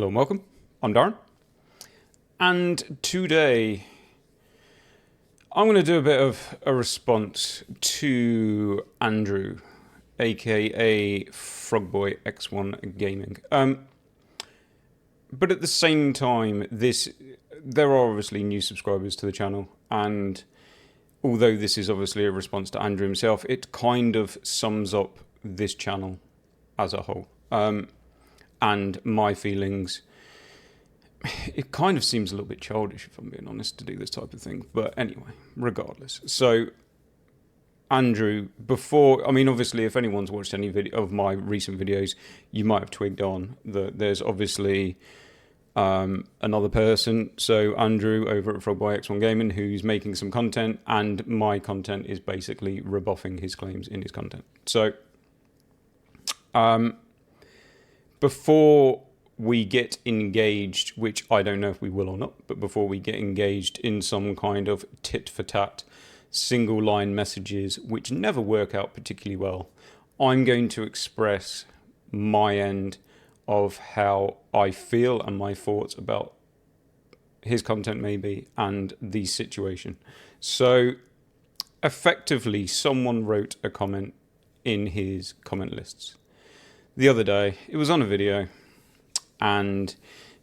Hello and welcome. I'm Darren. And today I'm going to do a bit of a response to Andrew, aka Frogboy X1 Gaming. But at the same time, there are obviously new subscribers to the channel, and although this is obviously a response to Andrew himself, it kind of sums up this channel as a whole. And my feelings. It kind of seems a little bit childish, if I'm being honest, to do this type of thing. But anyway, regardless. So, Andrew, obviously, if anyone's watched any video of my recent videos, you might have twigged on that there's obviously another person. So, Andrew over at Frogboy X1 Gaming, who's making some content, and my content is basically rebuffing his claims in his content. So, before we get engaged, which I don't know if we will or not, but before we get engaged in some kind of tit-for-tat single line messages, which never work out particularly well, I'm going to express my end of how I feel and my thoughts about his content maybe and the situation. So effectively, someone wrote a comment in his comment lists the other day. It was on a video, and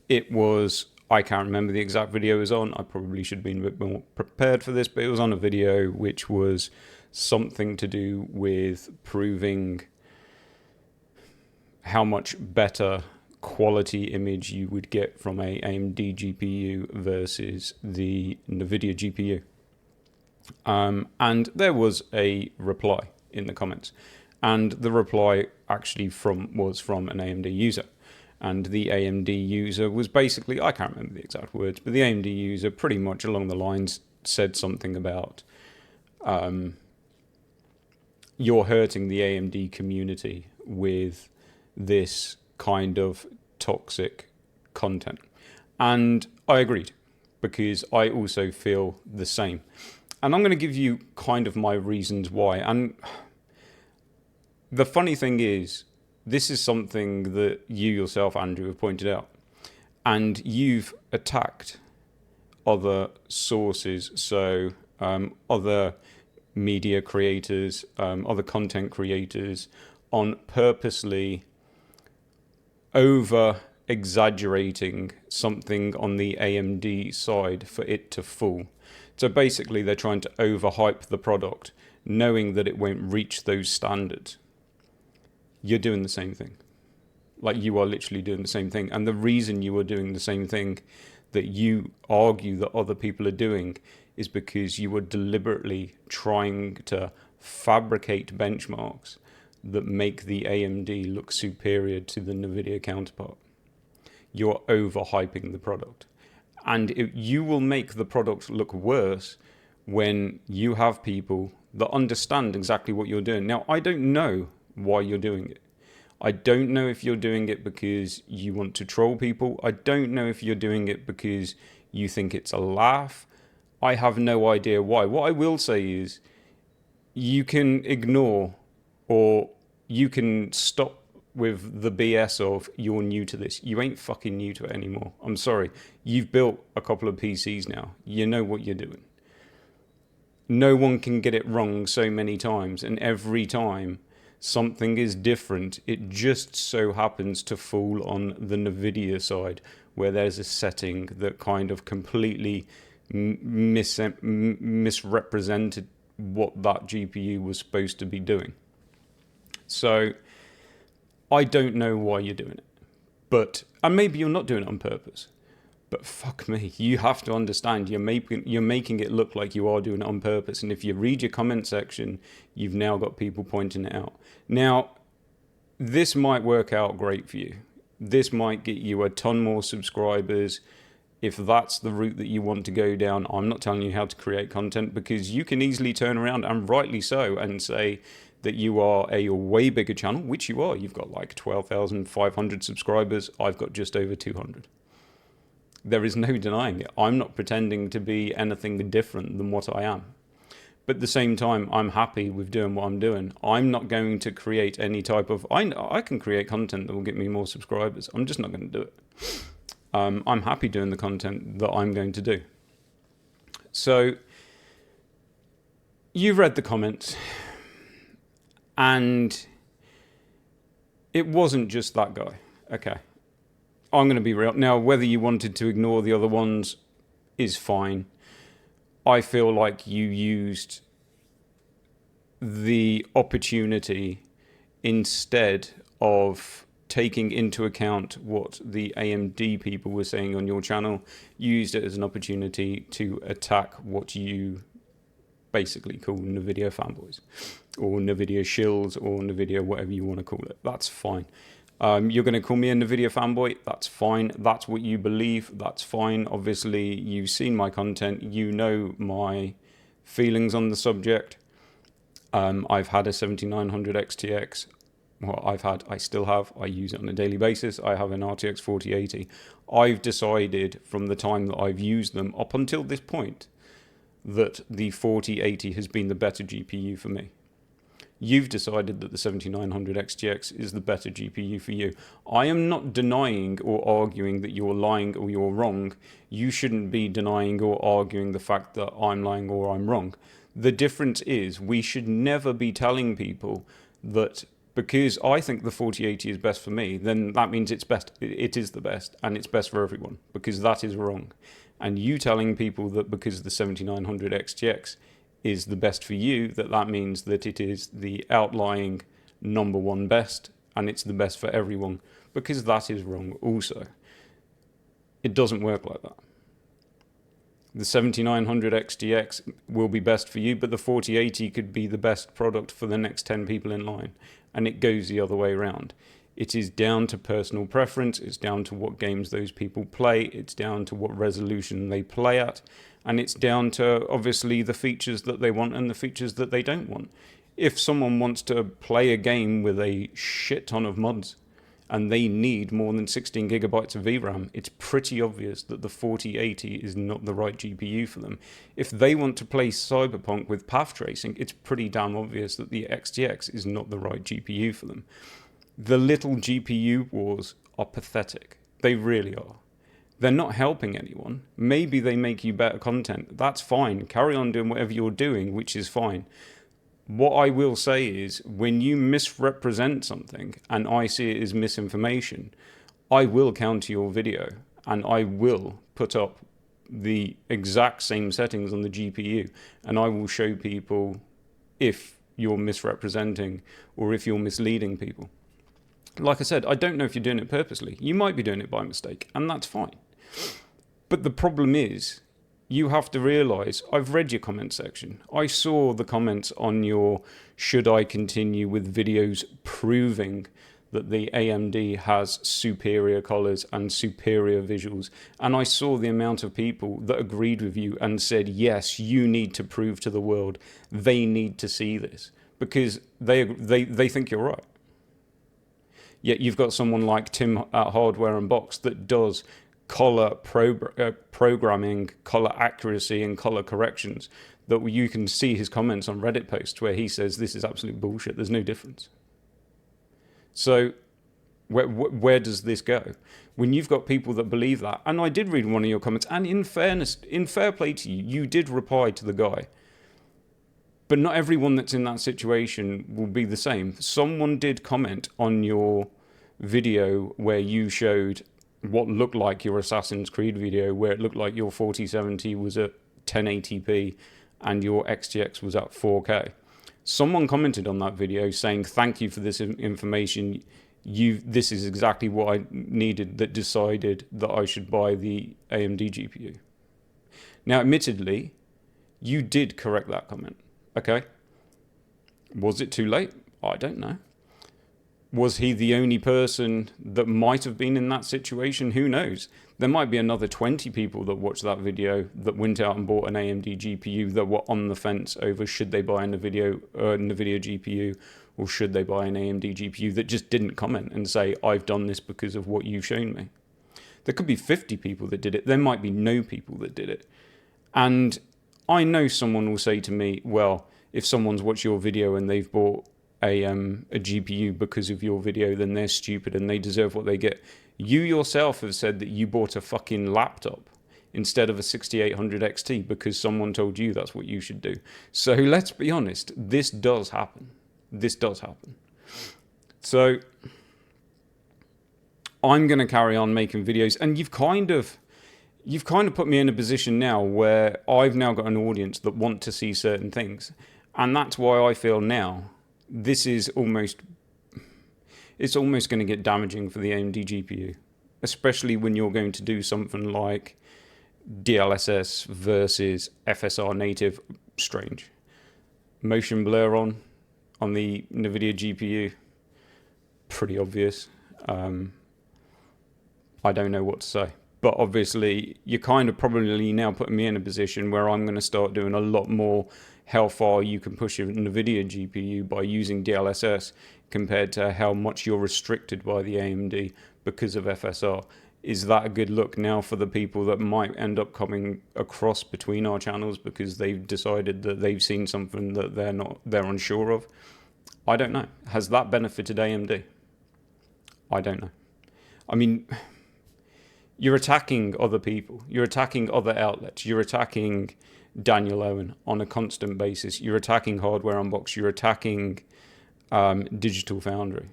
it was, I can't remember the exact video it was on. I probably should have been a bit more prepared for this, but it was on a video which was something to do with proving how much better quality image you would get from a AMD GPU versus the NVIDIA GPU. And there was a reply in the comments, and the reply actually was from an AMD user. And the AMD user was basically, I can't remember the exact words, but the AMD user pretty much along the lines said something about you're hurting the AMD community with this kind of toxic content. And I agreed, because I also feel the same. And I'm going to give you kind of my reasons why. And the funny thing is, this is something that you yourself, Andrew, have pointed out. And you've attacked other sources, so other media creators, other content creators, on purposely over-exaggerating something on the AMD side for it to fool. So basically, they're trying to overhype the product, knowing that it won't reach those standards. You're doing the same thing. Like, you are literally doing the same thing. And the reason you are doing the same thing that you argue that other people are doing is because you are deliberately trying to fabricate benchmarks that make the AMD look superior to the NVIDIA counterpart. You're overhyping the product. And you will make the product look worse when you have people that understand exactly what you're doing. Now, I don't know why you're doing it. I don't know if you're doing it because you want to troll people. I don't know if you're doing it because you think it's a laugh. I have no idea why. What I will say is, you can ignore, or you can stop with the BS of you're new to this. You ain't fucking new to it anymore. I'm sorry. You've built a couple of PCs now. You know what you're doing. No one can get it wrong so many times, and every time something is different, it just so happens to fall on the NVIDIA side, where there's a setting that kind of completely misrepresented what that GPU was supposed to be doing. So I don't know why you're doing it, and maybe you're not doing it on purpose, but fuck me, you have to understand you're making it look like you are doing it on purpose. And if you read your comment section, you've now got people pointing it out. Now, this might work out great for you. This might get you a ton more subscribers if that's the route that you want to go down. I'm not telling you how to create content, because you can easily turn around, and rightly so, and say that you are a way bigger channel, which you are. You've got like 12,500 subscribers. I've got just over 200. There is no denying it. I'm not pretending to be anything different than what I am. But at the same time, I'm happy with doing what I'm doing. I'm not going to create any type of... I can create content that will get me more subscribers. I'm just not going to do it. I'm happy doing the content that I'm going to do. So you've read the comments, and it wasn't just that guy. Okay. I'm going to be real. Now, whether you wanted to ignore the other ones is fine. I feel like you used the opportunity, instead of taking into account what the AMD people were saying on your channel, you used it as an opportunity to attack what you basically call NVIDIA fanboys, or NVIDIA shills, or NVIDIA whatever you want to call it. That's fine. You're going to call me a NVIDIA fanboy. That's fine. That's what you believe. That's fine. Obviously, you've seen my content. You know my feelings on the subject. I've had a 7900 XTX. Well, I still have. I use it on a daily basis. I have an RTX 4080. I've decided from the time that I've used them up until this point that the 4080 has been the better GPU for me. You've decided that the 7900 XTX is the better GPU for you. I am not denying or arguing that you're lying or you're wrong. You shouldn't be denying or arguing the fact that I'm lying or I'm wrong. The difference is we should never be telling people that because I think the 4080 is best for me, then that means it's best. It is the best, and it's best for everyone, because that is wrong. And you telling people that because the 7900 XTX is the best for you, that means that it is the outlying number one best, and it's the best for everyone, because that is wrong also. It doesn't work like that. The 7900 XTX will be best for you, but the 4080 could be the best product for the next 10 people in line, and it goes the other way around. It is down to personal preference, it's down to what games those people play, it's down to what resolution they play at, and it's down to obviously the features that they want and the features that they don't want. If someone wants to play a game with a shit ton of mods and they need more than 16 gigabytes of VRAM, it's pretty obvious that the 4080 is not the right GPU for them. If they want to play Cyberpunk with path tracing, it's pretty damn obvious that the XTX is not the right GPU for them. The little GPU wars are pathetic. They really are. They're not helping anyone. Maybe they make you better content. That's fine. Carry on doing whatever you're doing, which is fine. What I will say is, when you misrepresent something and I see it as misinformation, I will counter your video and I will put up the exact same settings on the GPU, and I will show people if you're misrepresenting or if you're misleading people. Like I said, I don't know if you're doing it purposely. You might be doing it by mistake, and that's fine. But the problem is, you have to realize, I've read your comment section. I saw the comments on your should I continue with videos proving that the AMD has superior colors and superior visuals. And I saw the amount of people that agreed with you and said, yes, you need to prove to the world. They need to see this because they think you're right. Yet you've got someone like Tim at Hardware and Box that does color programming, color accuracy, and color corrections, that you can see his comments on Reddit posts where he says this is absolute bullshit. There's no difference. So where does this go? When you've got people that believe that, and I did read one of your comments, and in fairness, in fair play to you, you did reply to the guy. But not everyone that's in that situation will be the same. Someone did comment on your video where you showed what looked like your Assassin's Creed video, where it looked like your 4070 was at 1080p and your XTX was at 4K. Someone commented on that video saying, thank you for this information. This is exactly what I needed, that decided that I should buy the AMD GPU. Now, admittedly, you did correct that comment. Okay. Was it too late? I don't know. Was he the only person that might have been in that situation? Who knows? There might be another 20 people that watched that video that went out and bought an AMD GPU that were on the fence over should they buy a NVIDIA GPU or should they buy an AMD GPU, that just didn't comment and say, I've done this because of what you've shown me. There could be 50 people that did it. There might be no people that did it. And I know someone will say to me, well, if someone's watched your video and they've bought a GPU because of your video, then they're stupid and they deserve what they get. You yourself have said that you bought a fucking laptop instead of a 6800 XT because someone told you that's what you should do. So let's be honest, this does happen. This does happen. So I'm going to carry on making videos, and you've kind of put me in a position now where I've now got an audience that want to see certain things. And that's why I feel now this is almost going to get damaging for the AMD GPU, especially when you're going to do something like DLSS versus FSR native. Strange. Motion blur on the NVIDIA GPU, pretty obvious. I don't know what to say. But obviously, you're kind of probably now putting me in a position where I'm going to start doing a lot more how far you can push your NVIDIA GPU by using DLSS compared to how much you're restricted by the AMD because of FSR. Is that a good look now for the people that might end up coming across between our channels because they've decided that they've seen something that they're unsure of? I don't know. Has that benefited AMD? I don't know. I mean, you're attacking other people. You're attacking other outlets. You're attacking Daniel Owen on a constant basis. You're attacking Hardware Unbox. You're attacking Digital Foundry.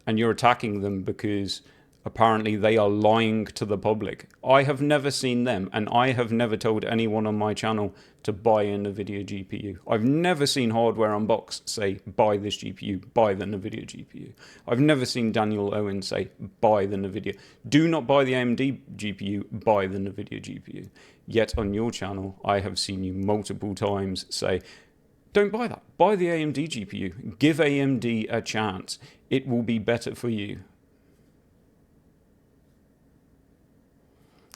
And you're attacking them because apparently they are lying to the public. I have never seen them, and I have never told anyone on my channel to buy a NVIDIA GPU. I've never seen Hardware Unbox say, buy this GPU, buy the NVIDIA GPU. I've never seen Daniel Owen say, buy the NVIDIA. Do not buy the AMD GPU, buy the NVIDIA GPU. Yet on your channel, I have seen you multiple times say, don't buy that. Buy the AMD GPU. Give AMD a chance. It will be better for you.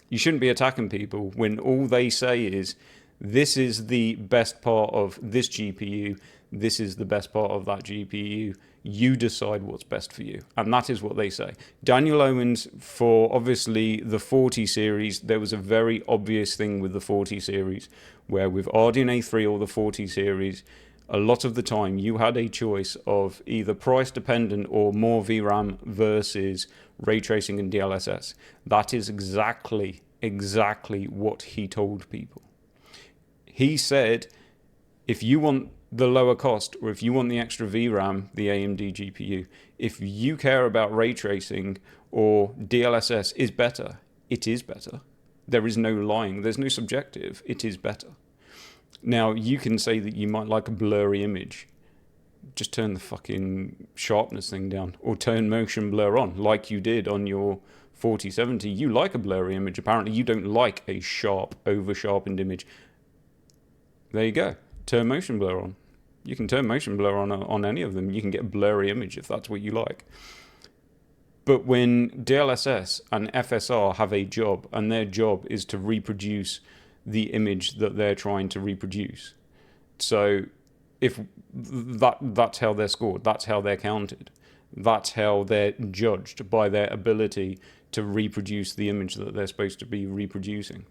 You shouldn't be attacking people when all they say is, this is the best part of this GPU, this is the best part of that GPU, you decide what's best for you. And that is what they say. Daniel Owens, for obviously the 40 series, there was a very obvious thing with the 40 series, where with RDNA 3 or the 40 series, a lot of the time you had a choice of either price dependent or more VRAM versus ray tracing and DLSS. That is exactly what he told people. He said, if you want the lower cost or if you want the extra VRAM, the AMD GPU, if you care about ray tracing or DLSS is better, it is better. There is no lying. There's no subjective. It is better. Now, you can say that you might like a blurry image. Just turn the fucking sharpness thing down or turn motion blur on like you did on your 4070. You like a blurry image. Apparently, you don't like a sharp, over-sharpened image. There you go. Turn motion blur on. You can turn motion blur on any of them. You can get a blurry image if that's what you like. But when DLSS and FSR have a job, and their job is to reproduce the image that they're trying to reproduce. So if that's how they're scored, that's how they're counted, that's how they're judged, by their ability to reproduce the image that they're supposed to be reproducing.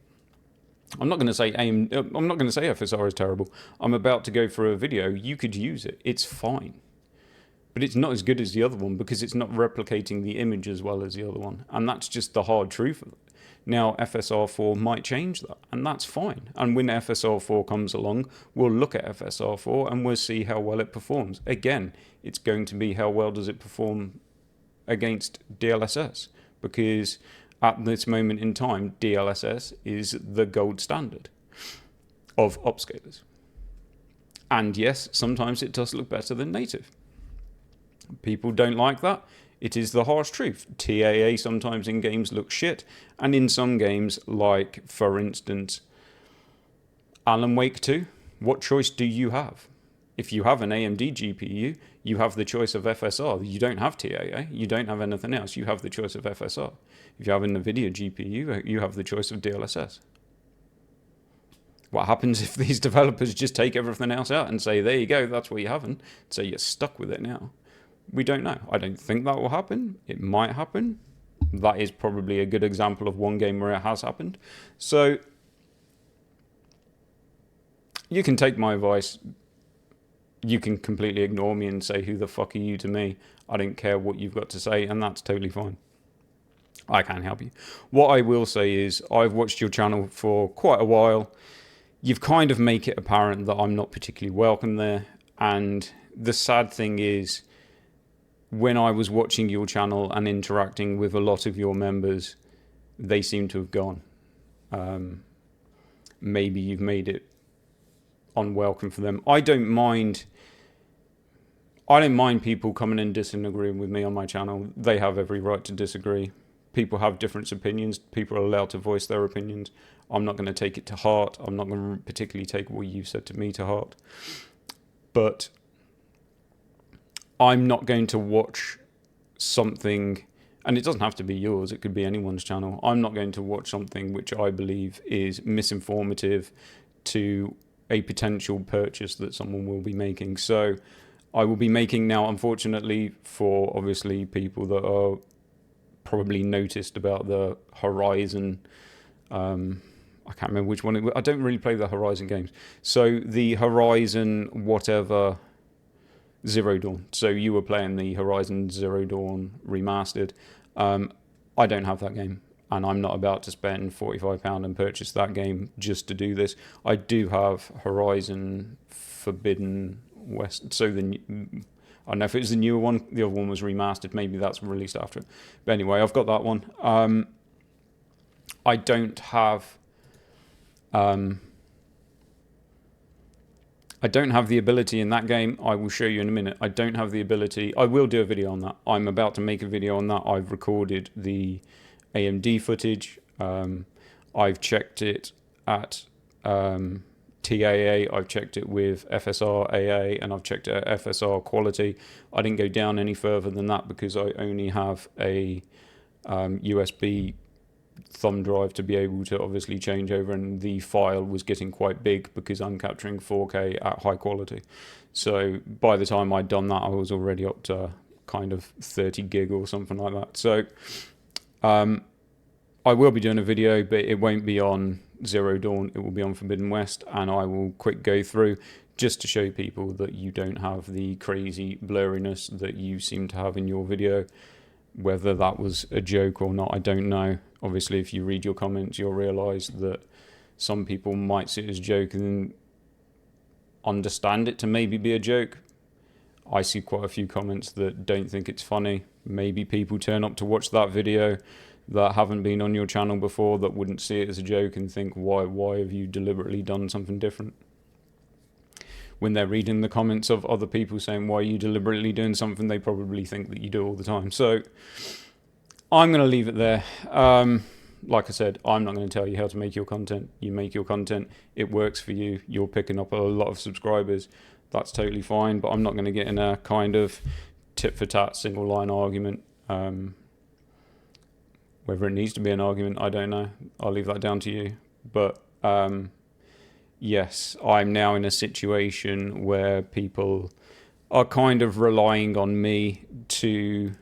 I'm not going to say FSR is terrible. I'm about to go for a video. You could use it. It's fine. But it's not as good as the other one because it's not replicating the image as well as the other one. And that's just the hard truth of it. Now, FSR4 might change that, and that's fine. And when FSR4 comes along, we'll look at FSR4 and we'll see how well it performs. Again, it's going to be how well does it perform against DLSS, because at this moment in time, DLSS is the gold standard of upscalers. And yes, sometimes it does look better than native. People don't like that. It is the harsh truth. TAA sometimes in games looks shit, and in some games, like, for instance, Alan Wake 2, what choice do you have? If you have an AMD GPU, you have the choice of FSR. You don't have TAA. You don't have anything else. You have the choice of FSR. If you have an NVIDIA GPU, you have the choice of DLSS. What happens if these developers just take everything else out and say, there you go, that's what you haven't, so you're stuck with it now? We don't know. I don't think that will happen. It might happen. That is probably a good example of one game where it has happened. So you can take my advice. You can completely ignore me and say, who the fuck are you to me? I don't care what you've got to say, and that's totally fine. I can't help you. What I will say is, I've watched your channel for quite a while. You've kind of make it apparent that I'm not particularly welcome there. And the sad thing is, when I was watching your channel and interacting with a lot of your members, they seem to have gone. Maybe you've made it unwelcome for them. I don't mind people coming and disagreeing with me on my channel. They have every right to disagree. People have different opinions. People are allowed to voice their opinions. I'm not going to take it to heart. I'm not going to particularly take what you've said to me to heart. But I'm not going to watch something, and it doesn't have to be yours, it could be anyone's channel. I'm not going to watch something which I believe is misinformative to a potential purchase that someone will be making. So I will be making now, unfortunately, for obviously people that are probably noticed about the Horizon, I can't remember which one. I don't really play the Horizon games. So the Horizon whatever Zero Dawn. So you were playing the Horizon Zero Dawn remastered. I don't have that game, and I'm not about to spend £45 and purchase that game just to do this. I do have Horizon Forbidden West. So I don't know if it was the newer one. The other one was remastered. Maybe that's released after it. But anyway, I've got that one. I don't have the ability in that game. I will show you in a minute. I don't have the ability. I will do a video on that. I'm about to make a video on that. I've recorded the AMD footage. I've checked it at TAA. I've checked it with FSR AA, and I've checked it at FSR quality. I didn't go down any further than that because I only have a USB thumb drive to be able to obviously change over, and the file was getting quite big because I'm capturing 4K at high quality. So by the time I'd done that, I was already up to kind of 30 gig or something like that. So I will be doing a video, but it won't be on Zero Dawn. It will be on Forbidden West, and I will quick go through just to show people that you don't have the crazy blurriness that you seem to have in your video. Whether that was a joke or not, I don't know. Obviously, if you read your comments, you'll realise that some people might see it as a joke and understand it to maybe be a joke. I see quite a few comments that don't think it's funny. Maybe people turn up to watch that video that haven't been on your channel before, that wouldn't see it as a joke and think, why have you deliberately done something different? When they're reading the comments of other people saying, why are you deliberately doing something, they probably think that you do all the time. So I'm going to leave it there. Like I said, I'm not going to tell you how to make your content. You make your content. It works for you. You're picking up a lot of subscribers. That's totally fine. But I'm not going to get in a kind of tit for tat single line argument. Whether it needs to be an argument, I don't know. I'll leave that down to you. But yes, I'm now in a situation where people are kind of relying on me to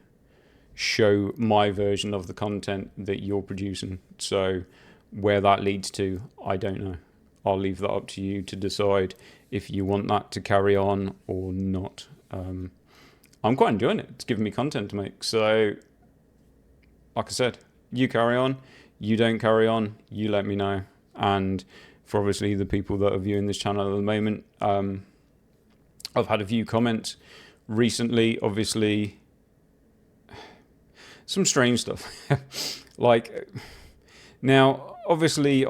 show my version of the content that you're producing. So where that leads to, I don't know. I'll leave that up to you to decide if you want that to carry on or not. I'm quite enjoying it. It's giving me content to make. So like I said, you carry on. You don't carry on, you let me know. And for obviously the people that are viewing this channel at the moment, I've had a few comments recently, obviously some strange stuff. Like, now obviously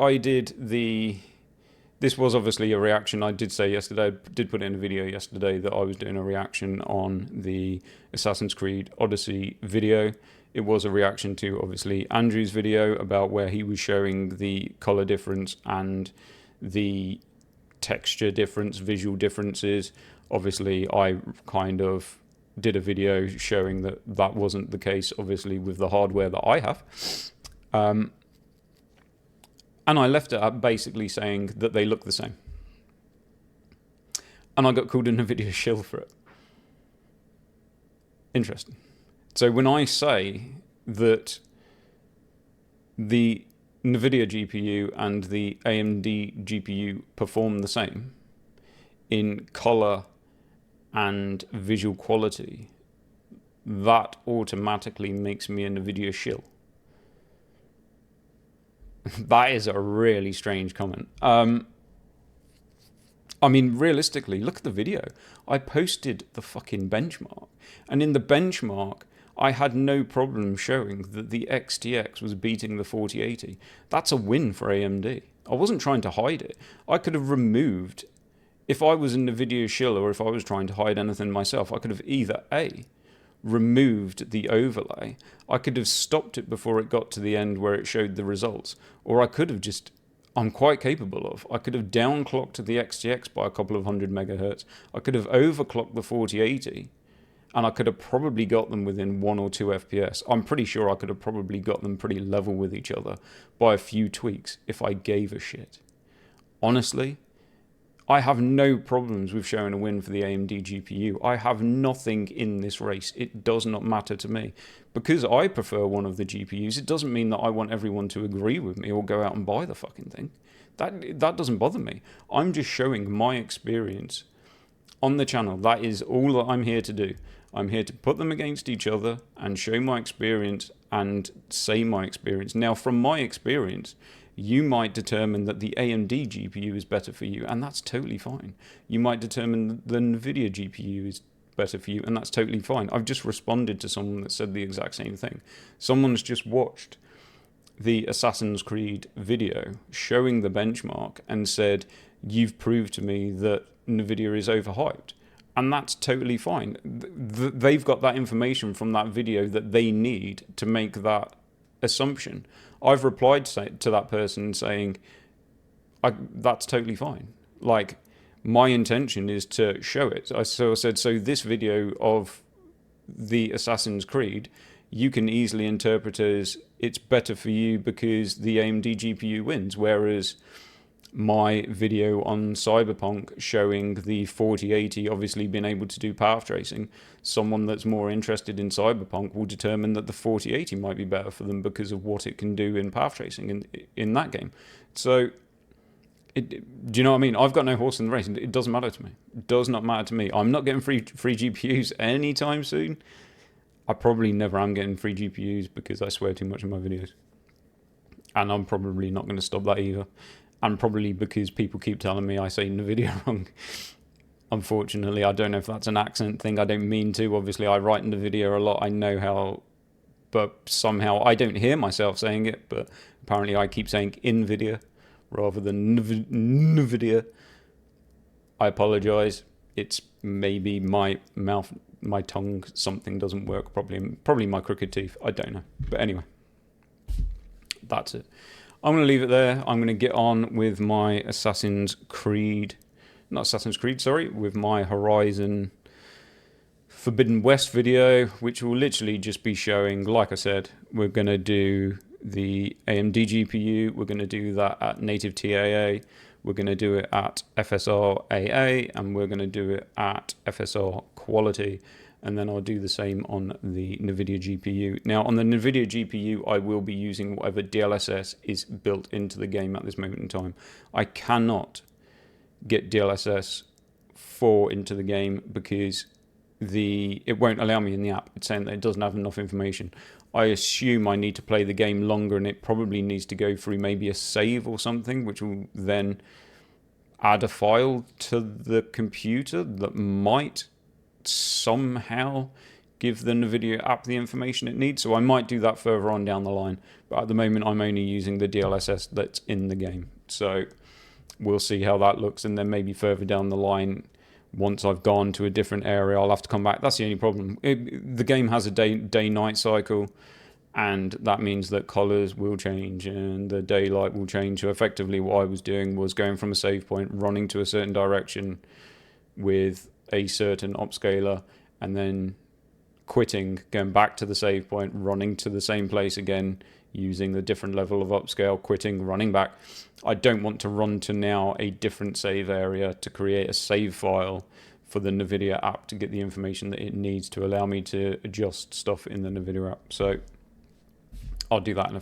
this was obviously a reaction. I did say yesterday, I did put in a video yesterday that I was doing a reaction on the Assassin's Creed Odyssey video. It was a reaction to obviously Andrew's video about where he was showing the color difference and the texture difference, visual differences. Obviously, I kind of did a video showing that that wasn't the case, obviously, with the hardware that I have. And I left it at basically saying that they look the same. And I got called in a video shill for it. Interesting. So when I say that the NVIDIA GPU and the AMD GPU perform the same, in color and visual quality, that automatically makes me a NVIDIA shill. That is a really strange comment. I mean, realistically, look at the video. I posted the fucking benchmark, and in the benchmark, I had no problem showing that the XTX was beating the 4080. That's a win for AMD. I wasn't trying to hide it. I could have removed, if I was a NVIDIA shill or if I was trying to hide anything myself, I could have either A, removed the overlay, I could have stopped it before it got to the end where it showed the results, or I could have just, I'm quite capable of, I could have downclocked the XTX by a couple of hundred megahertz, I could have overclocked the 4080, and I could have probably got them within 1 or 2 FPS. I'm pretty sure I could have probably got them pretty level with each other by a few tweaks if I gave a shit. Honestly, I have no problems with showing a win for the AMD GPU. I have nothing in this race. It does not matter to me. Because I prefer one of the GPUs, it doesn't mean that I want everyone to agree with me or go out and buy the fucking thing. That doesn't bother me. I'm just showing my experience on the channel. That is all that I'm here to do. I'm here to put them against each other and show my experience and say my experience. Now, from my experience, you might determine that the AMD GPU is better for you, and that's totally fine. You might determine the NVIDIA GPU is better for you, and that's totally fine. I've just responded to someone that said the exact same thing. Someone's just watched the Assassin's Creed video showing the benchmark and said, you've proved to me that NVIDIA is overhyped. And that's totally fine. They've got that information from that video that they need to make that assumption. I've replied to that person saying, that's totally fine. Like, my intention is to show it. So I said, so this video of the Assassin's Creed, you can easily interpret as it's better for you because the AMD GPU wins, whereas my video on Cyberpunk showing the 4080 obviously being able to do path tracing, someone that's more interested in Cyberpunk will determine that the 4080 might be better for them because of what it can do in path tracing in that game. So, do you know what I mean? I've got no horse in the race. It doesn't matter to me. It does not matter to me. I'm not getting free GPUs anytime soon. I probably never am getting free GPUs because I swear too much in my videos. And I'm probably not going to stop that either. And probably because people keep telling me I say NVIDIA wrong. Unfortunately, I don't know if that's an accent thing. I don't mean to. Obviously, I write NVIDIA a lot. I know how, but somehow I don't hear myself saying it. But apparently I keep saying NVIDIA rather than NVIDIA. I apologize. It's maybe my mouth, my tongue, something doesn't work. Probably my crooked teeth. I don't know. But anyway, that's it. I'm going to leave it there. I'm going to get on with my with my Horizon Forbidden West video, which will literally just be showing, like I said, we're going to do the AMD GPU, we're going to do that at native TAA, we're going to do it at FSR AA, and we're going to do it at FSR quality. And then I'll do the same on the NVIDIA GPU. Now, on the NVIDIA GPU, I will be using whatever DLSS is built into the game at this moment in time. I cannot get DLSS 4 into the game because it won't allow me in the app. It's saying that it doesn't have enough information. I assume I need to play the game longer, and it probably needs to go through maybe a save or something, which will then add a file to the computer that might somehow give the NVIDIA app the information it needs. So I might do that further on down the line, but at the moment I'm only using the DLSS that's in the game. So we'll see how that looks, and then maybe further down the line, once I've gone to a different area, I'll have to come back. That's the only problem. The game has a day-night cycle, and that means that colors will change and the daylight will change. So effectively what I was doing was going from a save point, running to a certain direction with a certain upscaler, and then quitting, going back to the save point, running to the same place again, using a different level of upscale, quitting, running back. I don't want to run to now a different save area to create a save file for the NVIDIA app to get the information that it needs to allow me to adjust stuff in the NVIDIA app. So I'll do that in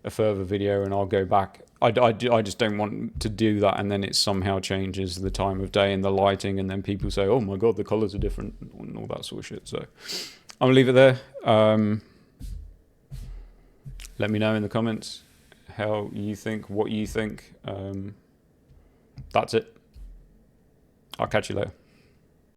a a further video and I'll go back. I just don't want to do that and then it somehow changes the time of day and the lighting, and then people say, oh my god, the colours are different and all that sort of shit. So I'm gonna leave it there. Let me know in the comments how you think, what you think. That's it. I'll catch you later.